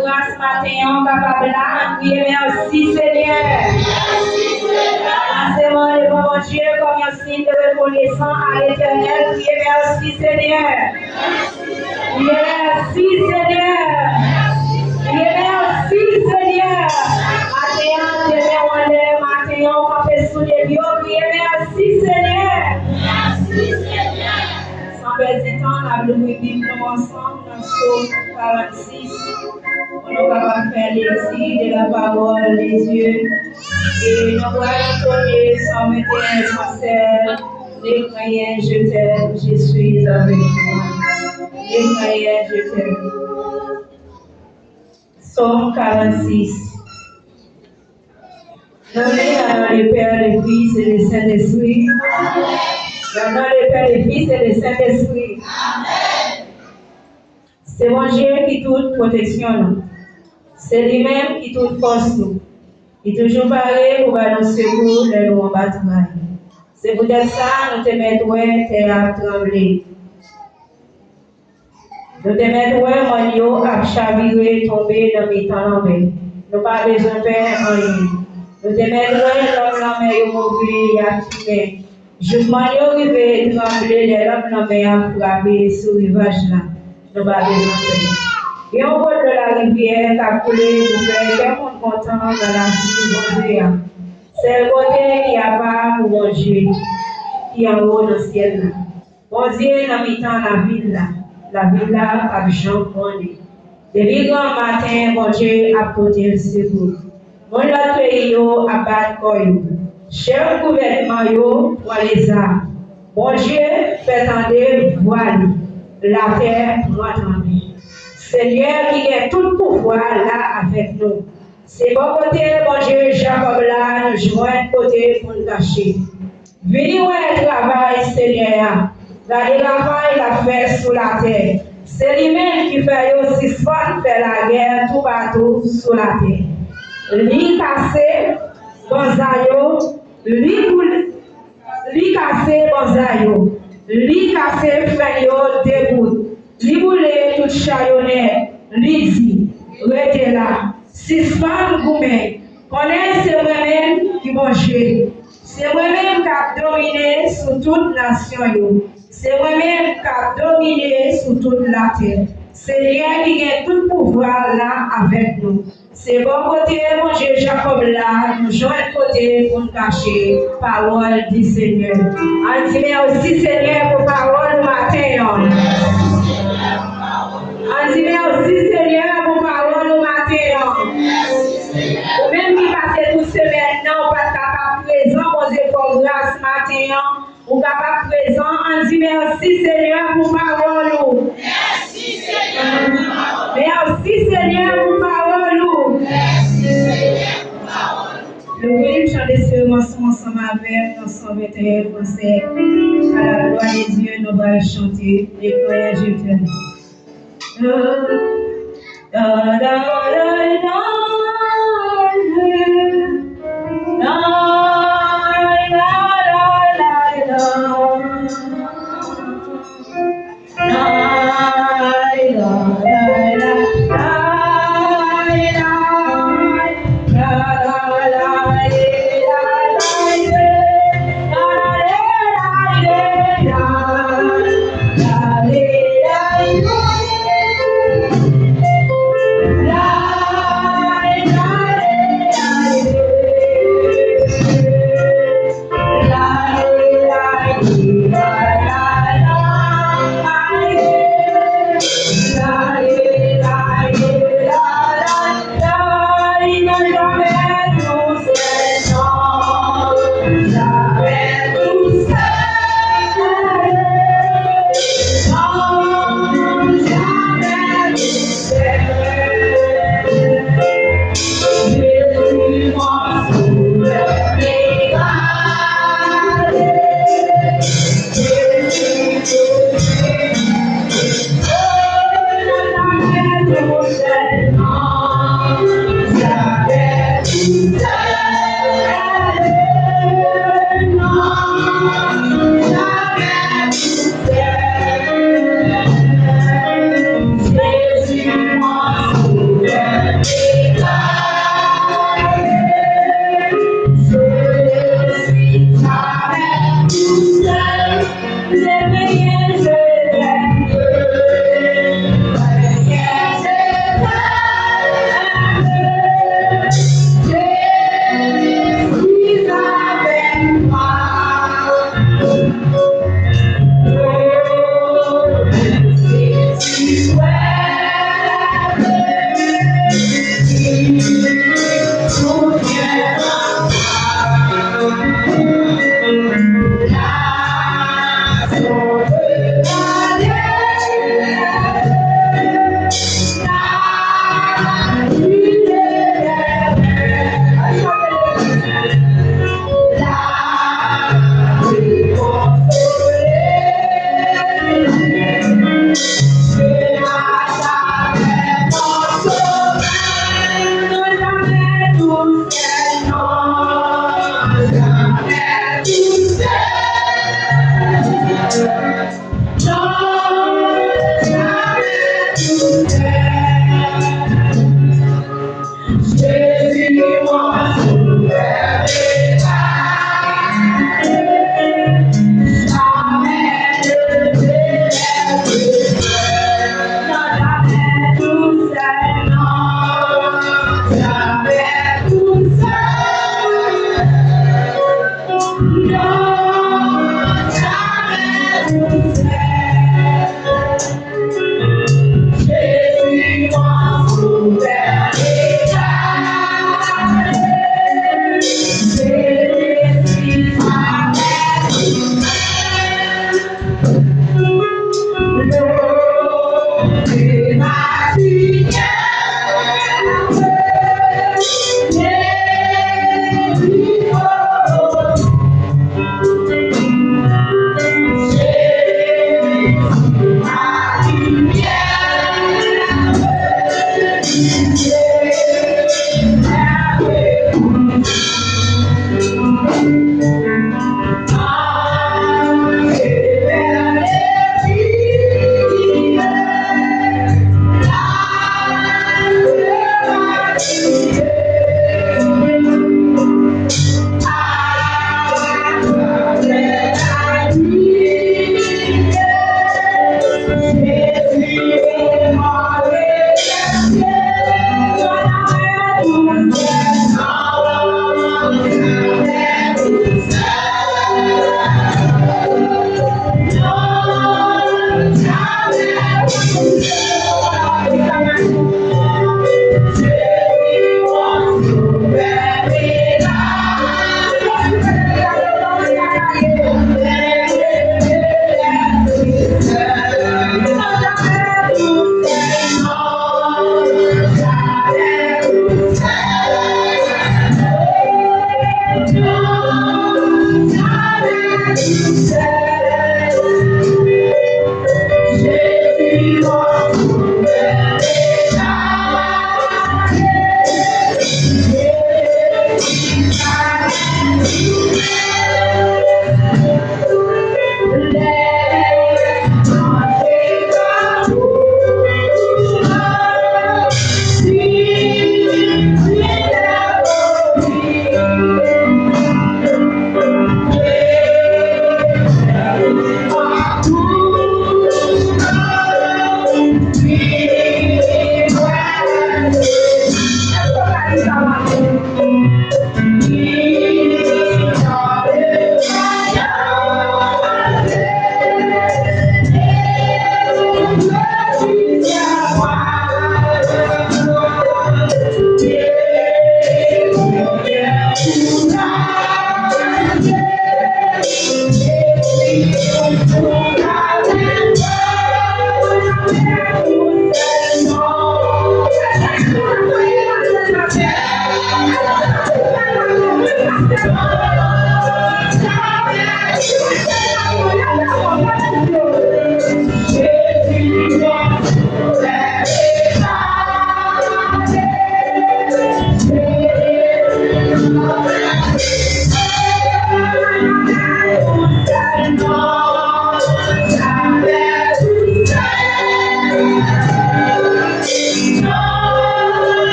grâce matin, capable là, crier merci Seigneur. Lancez-moi devant mon Dieu comme un signe de reconnaissance à l'éternel, crier merci Seigneur. Merci Seigneur. Merci Seigneur. Matin, demain, on est, matin, on fait sous les vieux, crier merci Seigneur. Merci Seigneur. Sans perdre du temps, on a voulu vivre ensemble dans Psaume 46. On va faire l'exil de la parole des yeux. Et nous allons tourner 121 116. Les croyants, je t'aime, je suis avec toi. Les croyants, je t'aime. Psaume 46. Donnez à le Père, le Fils et le Saint-Esprit. Dans le Père, le Fils et le Saint-Esprit. C'est mon Dieu qui toute protection. C'est lui-même qui toute force nous. Il est toujours pareil pour nous secours de nous en bataille. C'est peut-être ça, nous te mettons à trembler. Nous te mettons à chavirer, tomber dans mes temps. Nous pas besoin de faire rien. Nous te mettons l'homme est mauvais, à tuer. Je m'en arrive trembler, l'homme à frapper sur le rivage là. Nous pas besoin de faire. Et on voit de la rivière qui a coulé pour faire tout le monde content dans la vie de Dieu. C'est le côté qui a pas pour mon Dieu, qui est en haut dans le ciel. Mon Dieu, dans le temps la ville là, a Jean Condé. Depuis grand matin, mon Dieu a porté le secours. Mon lot pays a battu koyo. Cher gouvernement pour les arts. Mon Dieu fait tendre voile. La terre doit tendre. Seigneur qui a tout pouvoir là avec nous. C'est bon côté, mon Dieu, Jacob là, nous joignons côté pour nous cacher. Venez où est le travail, Seigneur. Regardez le travail il a fait sous la terre. C'est lui-même qui fait aussi fort faire la guerre tout partout sous la terre. Lui cassé, bonzayo, lui cassé, bonzayo, lui cassé, feyo, debout. Lui boulé tout chayonnet, lui dit, restez là. Si ce pas vous connaissez moi-même qui mange. C'est moi-même qui a dominé sur toute nation. C'est moi-même qui a dominé sur toute la terre. C'est lui qui a tout pouvoir là avec nous. C'est bon côté, mon Dieu Jacob là, nous jouons côté pour nous cacher parole du Seigneur. On dit aussi Seigneur pour parole matin. On dit aussi Seigneur pour parole au matin. Même qui passe tout semaine, non, pas capable présent, mon Dieu, pour grâce matin, ou capable présent, on dit merci Seigneur pour parole. Merci Seigneur pour parole. Merci Seigneur pour parole. Merci Seigneur pour parole. Nous voulons chanter ce morceau ensemble avec nos 121 français. À la gloire des dieux, nous allons chanter les croyants, je t'aime. Da da da da. La Thank you.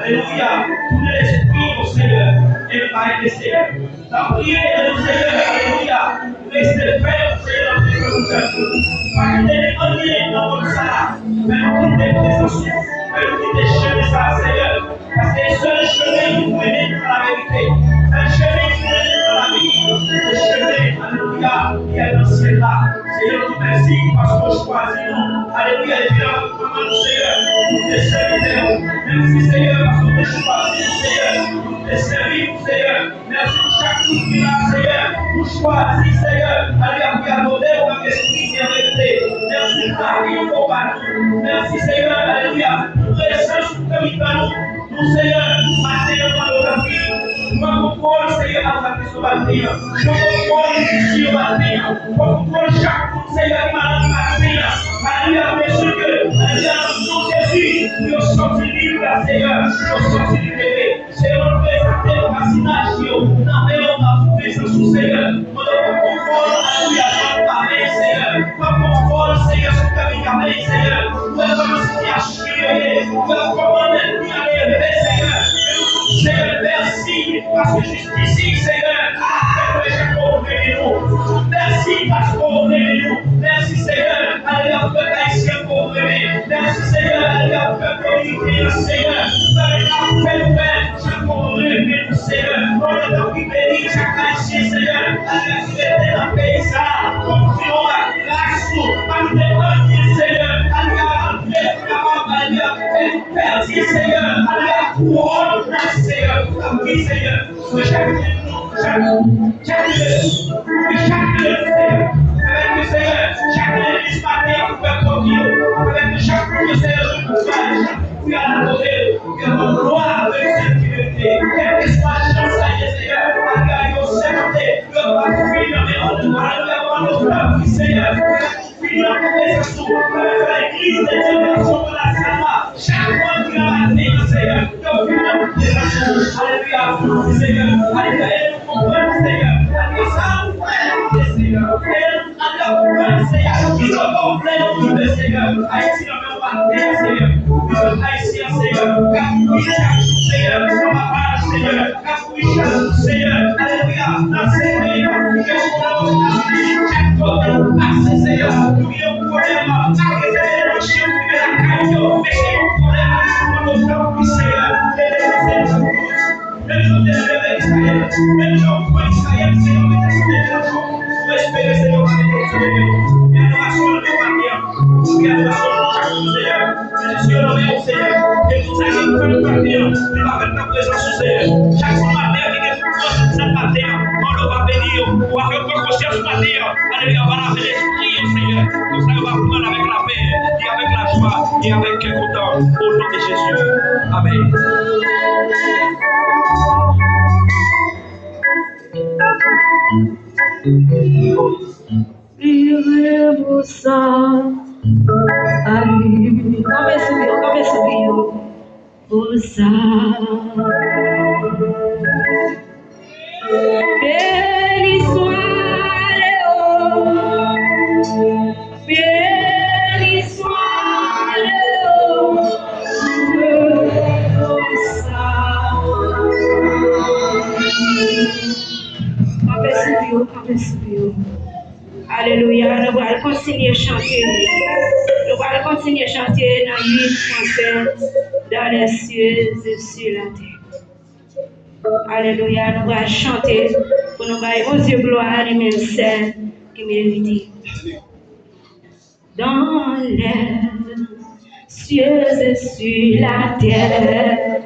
Alléluia. Tout l'esprit au Seigneur. Et par le Seigneur. La prière, Seigneur, alléluia. Restez ferme, Seigneur, dans tes présentations. Pas que des démonies dans votre salle. Mais nous quitter présence. Mais nous quitter chemin ça, Seigneur. Parce que c'est le chemin qui nous mène dans la vérité. C'est le chemin qui nous mène dans la vie. C'est le chemin, alléluia, qui est dans ce ciel-là. Seigneur, nous merci parce que nous choisissons. Alléluia, et puis là, nous Seigneur, nous te serviteurs. Merci, Seigneur, parce que nous te choisissons, Seigneur. Nous te servimos, Seigneur. Merci pour chaque coup qui là, Seigneur. Nous choisissons, Seigneur. Alléluia, pour adorer notre esprit qui est vérité. Merci pour la vie au combat. Merci, Seigneur, alléluia. Pour présence, pour que nous, Seigneur, matin, dans notre vie. Nous contrôle, Seigneur, à la question matin. Nous contrôle ici au matin. Nous contrôle chaque coup, Seigneur, qui m'a donné matin. Alléluia, monsieur que, alléluia, nous, Jésus, nous sommes libres, Seigneur. Nous sommes libérés. Seigneur, nous présentons la vaccination. Nous avons présence au Seigneur. Nous avons contrôle, alléluia, sur le Seigneur. Nous avons contrôle, Seigneur, sur le cabinet, Seigneur. Nous avons aussi à chier. Nous avons commandé à lever, Seigneur. Seigneur, merci parce que jusqu'ici, Seigneur, merci parce qu'on est nous. Merci, Seigneur, alléluia, pour que haïtien pour aimer. Merci, Seigneur, alléluia, pour que communiquer, Seigneur. Chaque pour aimer, Seigneur. On est dans qui bénit chaque haïtien, Seigneur. Alléluia, qui est dans le pays, ça. Confions à grâce, à nous défendre, Seieur. Alléluia, merci, Seigneur. Alléluia, couronne, Seigneur. Oui, Seigneur. Chaque Seigneur. Avec le Seigneur, chaque église matin, vous pouvez conduire. Avec chaque Seigneur, vous pouvez adorer. Vous pouvez gloire avec cette divinité. Quelle que soit la chance, Seigneur, alléluia, vous servez. Vous pouvez finir, mais on doit aller Seigneur. Finir la présence, l'église de Dieu, sur la salle. Chaque fois qu'il y a la terre, Seigneur, vous finir la présence. Alléluia, Seigneur. Alléluia, nous comprenons, Seigneur. Alléluia, ça nous fait, Seigneur. Alléluia, Seigneur. Qui sont complètement, Seigneur. Haïti, on va pas Seigneur. Haïtien, Seigneur. Capouille, Seigneur. On va pas, Seigneur. Capouille, Seigneur. Alléluia. Dans ces pays, chaque côté, passe, Seigneur. Nous y avons problème. Arrêtez les chiens qui viennent à Caillou. Mais c'est un problème. Nous avons Seigneur. Même chose de Israël, même chose pour Israël, Seigneur, mais pour espérer, Seigneur, que nous bien adoration de nos bien adoration de Seigneur, Seigneur, et nous allons faire le matin, nous va faire ta présence, Seigneur. Chaque matin, il y a cette matin, on va bénir, on va faire conscience matin, alléluia, on va laver l'esprit, Seigneur, comme ça, on va prendre avec la paix, et avec la joie, et avec le content, au nom de Jésus. Amen. Iremos ali. Come subiu. Subiu. Alléluia, nous allons continuer à chanter. Nous allons continuer à chanter dans l'île française, dans les cieux et sur la terre. Alléluia, nous allons chanter pour nous bailler aux yeux gloire et même celle qui mérite. Dans les cieux et sur la terre.